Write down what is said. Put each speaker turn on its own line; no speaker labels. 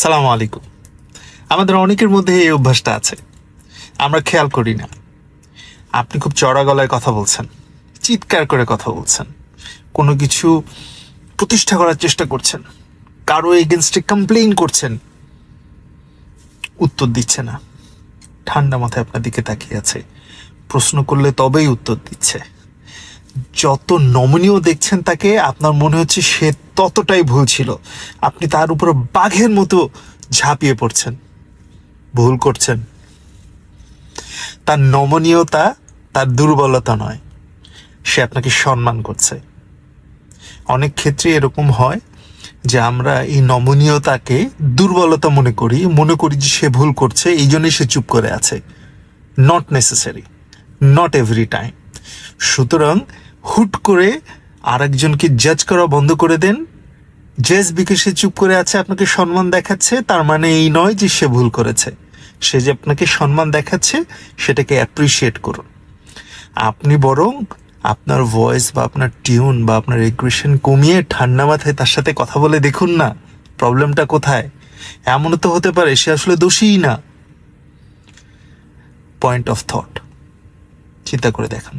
সালাম আলাইকুম। আমাদের অনেকের মধ্যে এই অভ্যাসটা আছে, আমরা খেয়াল করি না। আপনি খুব চড়া গলায় কথা বলছেন, চিৎকার করে কথা বলছেন, কোনো কিছু প্রতিষ্ঠা করার চেষ্টা করছেন, কারো এগেনস্টে কমপ্লেইন করছেন, উত্তর দিচ্ছে না। ঠান্ডা মাথায় আপনার দিকে তাকিয়ে আছে, প্রশ্ন করলে তবেই উত্তর দিচ্ছে। যত নমনীয় দেখছেন তাকে, আপনার মনে হচ্ছে সে ততটাই ভুল ছিল। আপনি তার উপর বাঘের মতো ঝাঁপিয়ে পড়ছেন। ভুল করছেন। তার নমনীয়তা তার দুর্বলতা নয়, সে আপনাকে সম্মান করছে। অনেক ক্ষেত্রে এরকম হয় যে আমরা এই নমনীয়তাকে দুর্বলতা মনে করি যে সে ভুল করছে, এই জন্যই সে চুপ করে আছে। Not necessary, not every time. সুতরাং হুট করে আরেকজনকে জাজ করা বন্ধ করে দেন। জাজ বিকজ সে চুপ করে আছে, আপনাকে সম্মান দেখাচ্ছে, তার মানে এই নয় যে সে ভুল করেছে। সে যে আপনাকে সম্মান দেখাচ্ছে, সেটাকে অ্যাপ্রিসিয়েট করুন। আপনি বরং আপনার ভয়েস বা আপনার টিউন বা আপনার এগ্রেশন কমিয়ে ঠান্ডা মাথায় তার সাথে কথা বলে দেখুন না, প্রবলেমটা কোথায়। এমনও তো হতে পারে সে আসলে দোষীই না। পয়েন্ট অফ থট চিন্তা করে দেখান।